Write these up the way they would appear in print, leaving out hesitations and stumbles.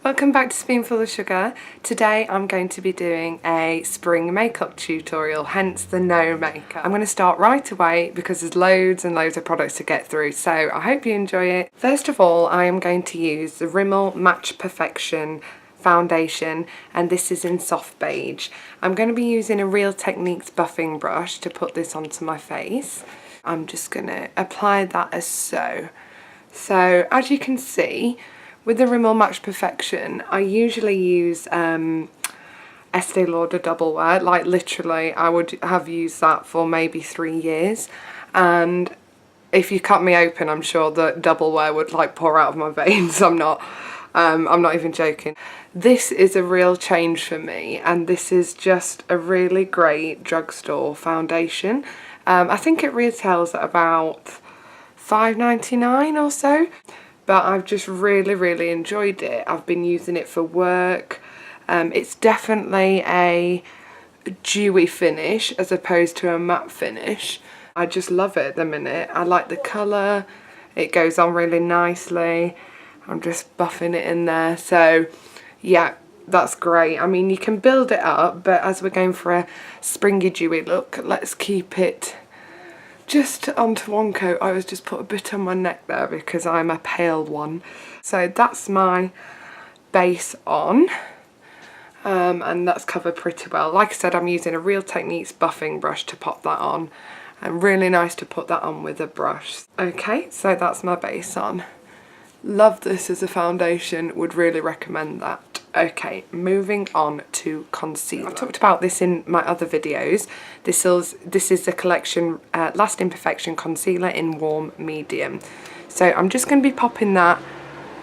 Welcome back to Spoonful of Sugar. Today I'm going to be doing a spring makeup tutorial, hence the no makeup. I'm going to start right away because there's loads and loads of products to get through, so I hope you enjoy it. First of all, I am going to use the Rimmel Match Perfection foundation, and this is in soft beige. I'm going to be using a Real Techniques buffing brush to put this onto my face. I'm just going to apply that as so. So as you can see, with the Rimmel Match Perfection, I usually use Estee Lauder Double Wear. Like literally, I would have used that for maybe 3 years, and if you cut me open, I'm sure that Double Wear would like pour out of my veins. I'm not even joking. This is a real change for me, and this is just a really great drugstore foundation. I think it retails at about $5.99 or so. But I've just really enjoyed it. I've been using it for work. It's definitely a dewy finish as opposed to a matte finish. I just love it at the minute. I like the colour. It goes on really nicely. I'm just buffing it in there. So yeah, that's great. I mean, you can build it up, but as we're going for a springy dewy look, let's keep it just onto one coat. I was just put a bit on my neck there because I'm a pale one. So that's my base on, and that's covered pretty well. Like I said, I'm using a Real Techniques buffing brush to pop that on, and really nice to put that on with a brush. Okay, so that's my base on. Love this as a foundation, would really recommend that. Okay, moving on to concealer. I talked about this in my other videos. This is the collection Lasting Perfection Concealer in Warm Medium. So I'm just going to be popping that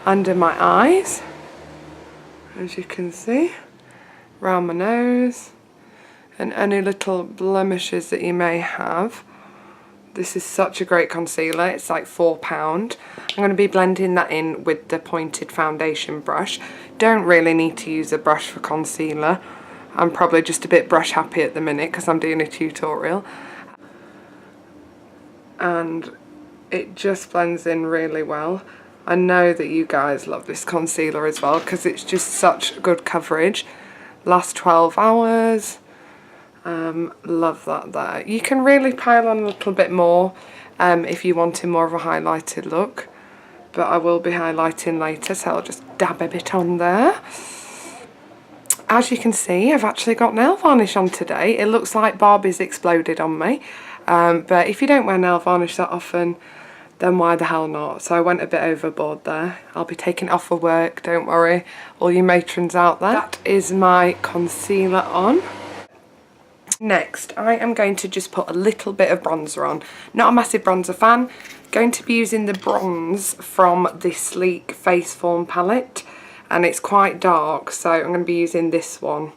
under my eyes, as you can see, around my nose, and any little blemishes that you may have. This is such a great concealer. It's like £4. I'm going to be blending that in with the pointed foundation brush. Don't really need to use a brush for concealer. I'm probably just a bit brush happy at the minute because I'm doing a tutorial. And it just blends in really well. I know that you guys love this concealer as well because it's just such good coverage. Lasts 12 hours. Love that there. You can really pile on a little bit more if you wanted more of a highlighted look, but I will be highlighting later, so I'll just dab a bit on there. As you can see, I've actually got nail varnish on today. It looks like Barbie's exploded on me, but if you don't wear nail varnish that often, then why the hell not? So I went a bit overboard there. I'll be taking it off for work, don't worry, all you matrons out there. That is my concealer on. Next, I am going to just put a little bit of bronzer on. Not a massive bronzer fan. Going to be using the bronze from the Sleek Face Form palette, and it's quite dark, so I'm going to be using this one.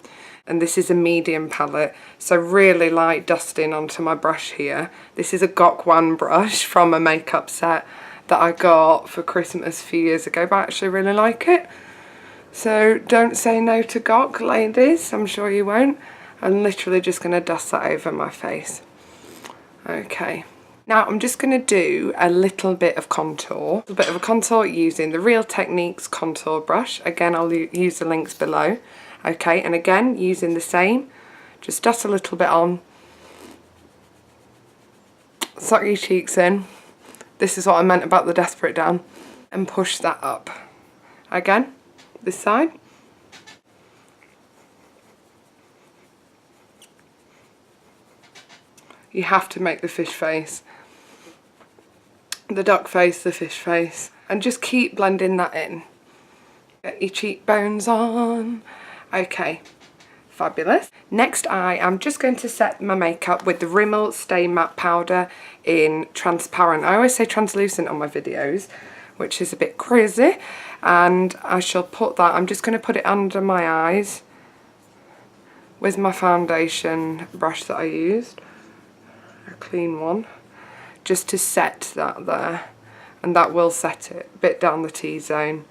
And this is a medium palette, so really light dusting onto my brush here. This is a Gok Wan brush from a makeup set that I got for Christmas a few years ago, but I actually really like it. So don't say no to Gok, ladies. I'm sure you won't. I'm literally just going to dust that over my face. Okay. Now I'm just going to do a little bit of contour. A bit of a contour using the Real Techniques contour brush. Again, I'll use the links below. Okay, and again, using the same. Just dust a little bit on. Suck your cheeks in. This is what I meant about the Desperate down. And push that up. Again, this side. You have to make the fish face, the duck face, the fish face, and just keep blending that in. Get your cheekbones on. Okay, fabulous. Next, I am just going to set my makeup with the Rimmel Stay Matte Powder in transparent. I always say translucent on my videos, which is a bit crazy, and I shall put that, I'm just going to put it under my eyes with my foundation brush that I used. A clean one, just to set that there, and that will set it a bit down the T-zone.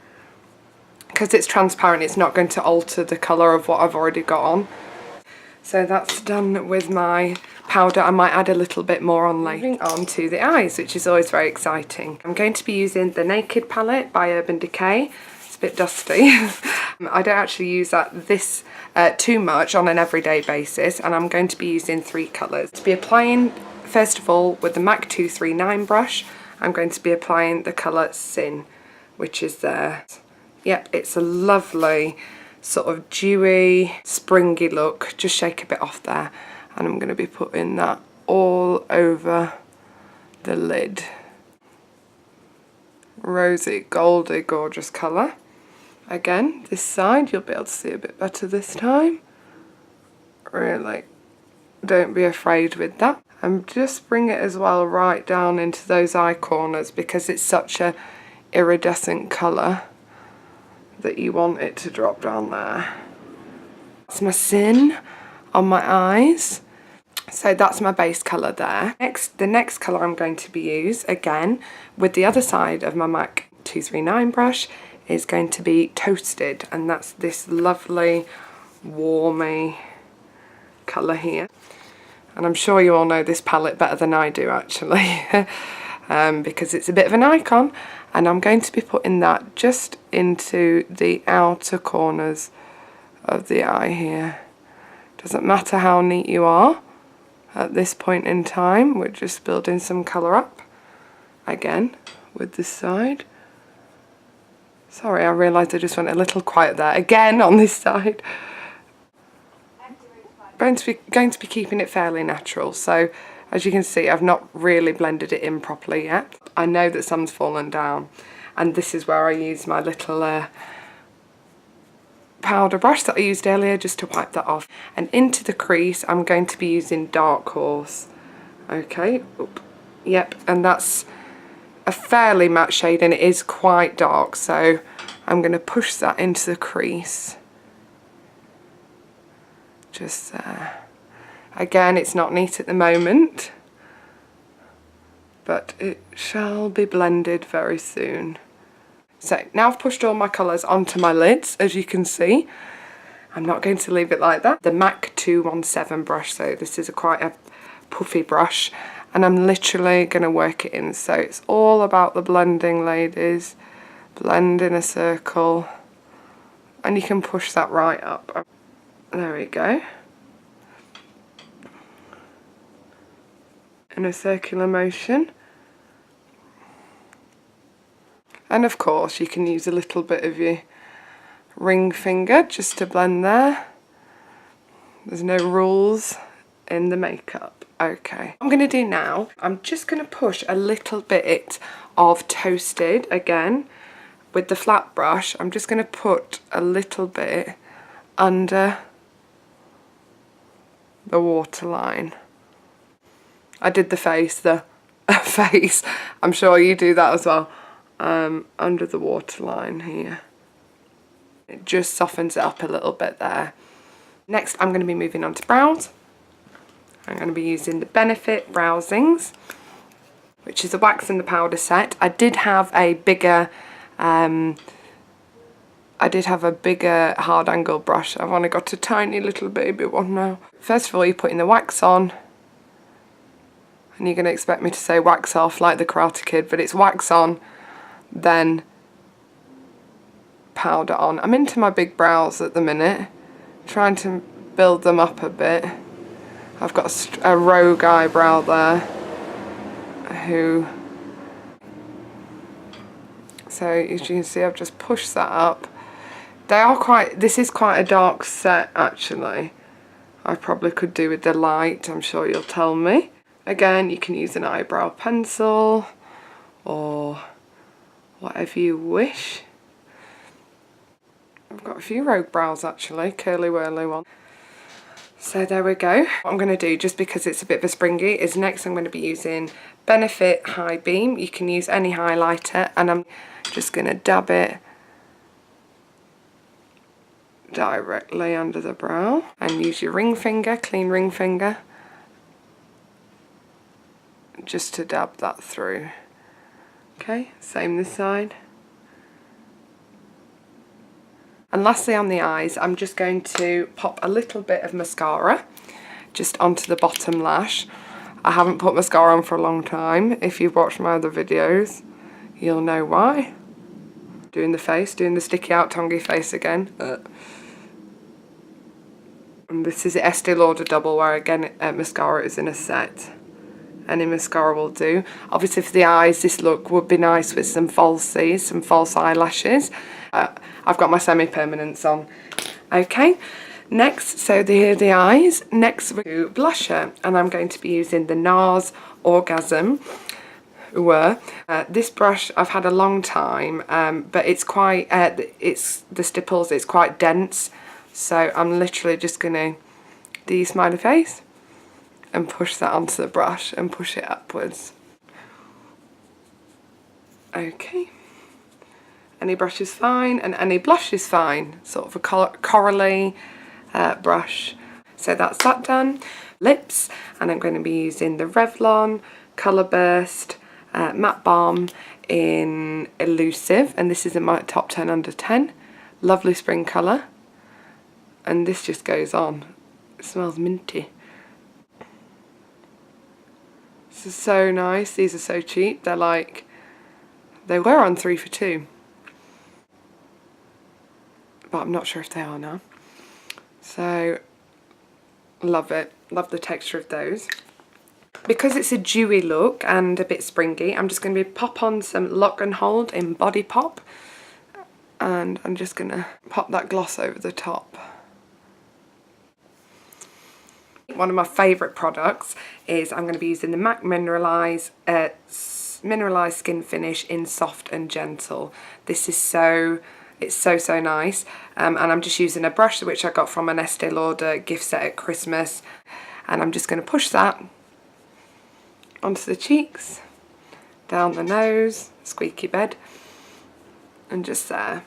Because it's transparent, it's not going to alter the colour of what I've already got on. So that's done with my powder. I might add a little bit more on later. Moving on to the eyes, which is always very exciting. I'm going to be using the Naked palette by Urban Decay. a bit dusty. I don't actually use this too much on an everyday basis, and I'm going to be using 3 colours. To be applying, first of all, with the MAC 239 brush, I'm going to be applying the colour Sin, which is there. Yep, it's a lovely sort of dewy, springy look. Just shake a bit off there, and I'm going to be putting that all over the lid. Rosy, goldy, gorgeous colour. Again, this side, you'll be able to see a bit better this time. Really, don't be afraid with that. And just bring it as well right down into those eye corners, because it's such a iridescent colour that you want it to drop down there. That's my Sin on my eyes. So that's my base colour there. The next colour I'm going to be using, again, with the other side of my MAC 239 brush, is going to be Toasted, and that's this lovely, warmy colour here. And I'm sure you all know this palette better than I do, actually, because it's a bit of an icon. And I'm going to be putting that just into the outer corners of the eye here. Doesn't matter how neat you are at this point in time, we're just building some colour up. Again, with this side. Sorry, I realised I just went a little quiet there. Again, on this side. Going to be keeping it fairly natural, so as you can see, I've not really blended it in properly yet. I know that some's fallen down, and this is where I use my little powder brush that I used earlier just to wipe that off. And into the crease, I'm going to be using Darkhorse. Okay, oop. Yep, and that's a fairly matte shade, and it is quite dark, so I'm going to push that into the crease. Just there. Again, it's not neat at the moment, but it shall be blended very soon. So now I've pushed all my colours onto my lids, as you can see. I'm not going to leave it like that. The MAC 217 brush, so this is quite a puffy brush, and I'm literally going to work it in. So it's all about the blending, ladies. Blend in a circle, and you can push that right up. There we go. In a circular motion. And of course you can use a little bit of your ring finger just to blend there. There's no rules in the makeup. Okay. What I'm going to do now, I'm just going to push a little bit of Toasted again with the flat brush. I'm just going to put a little bit under the waterline. I did the face, face. I'm sure you do that as well. Under the waterline here. It just softens it up a little bit there. Next, I'm going to be moving on to brows. I'm going to be using the Benefit Browzings, which is a wax and the powder set. I did have a bigger hard angle brush. I've only got a tiny little baby one now. First of all, you're putting the wax on, and you're going to expect me to say wax off like the Karate Kid, but it's wax on, then powder on. I'm into my big brows at the minute, trying to build them up a bit. I've got a rogue eyebrow there, so as you can see, I've just pushed that up. This is quite a dark set actually. I probably could do with the light, I'm sure you'll tell me. Again, you can use an eyebrow pencil or whatever you wish. I've got a few rogue brows actually, curly whirly one. So there we go. What I'm going to do, just because it's a bit of a springy, is next I'm going to be using Benefit Highbeam. You can use any highlighter, and I'm just going to dab it directly under the brow, and use your ring finger, clean ring finger, just to dab that through. Okay, same this side. And lastly on the eyes, I'm just going to pop a little bit of mascara just onto the bottom lash. I haven't put mascara on for a long time. If you've watched my other videos, you'll know why. Doing the face, doing the sticky out tonguey face again. And this is the Estee Lauder double, where again mascara is in a set. Any mascara will do. Obviously for the eyes, this look would be nice with some falsies, some false eyelashes. I've got my semi-permanents on. Okay, next, so here are the eyes. Next we do blusher, and I'm going to be using the NARS Orgasm. This brush I've had a long time, but it's quite, it's the stipples, it's quite dense. So I'm literally just going to do smiley face and push that onto the brush and push it upwards. Okay. Any brush is fine, and any blush is fine. Sort of a corally brush. So that's that done. Lips, and I'm going to be using the Revlon Colorburst matte balm in Elusive, and this is in my top 10 under 10. Lovely spring colour, and this just goes on. It smells minty. This is so nice. These are so cheap. They're like, they were on 3 for 2, but I'm not sure if they are now. So love it. Love the texture of those. Because it's a dewy look and a bit springy, I'm just going to pop on some Lock and Hold in Body Pop, and I'm just going to pop that gloss over the top. One of my favourite products is I'm going to be using the MAC Mineralise Skin Finish in Soft and Gentle. This is so nice, and I'm just using a brush which I got from an Estee Lauder gift set at Christmas, and I'm just going to push that onto the cheeks, down the nose, squeaky bed, and just there.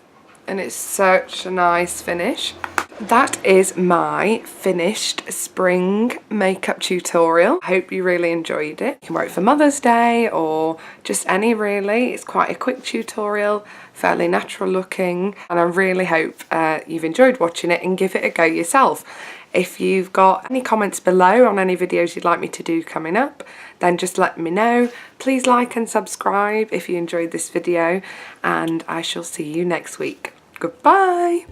And it's such a nice finish. That is my finished spring makeup tutorial. I hope you really enjoyed it. You can wear it for Mother's Day or just any really. It's quite a quick tutorial, fairly natural looking, and I really hope you've enjoyed watching it and give it a go yourself. If you've got any comments below on any videos you'd like me to do coming up, then just let me know. Please like and subscribe if you enjoyed this video, and I shall see you next week. Goodbye!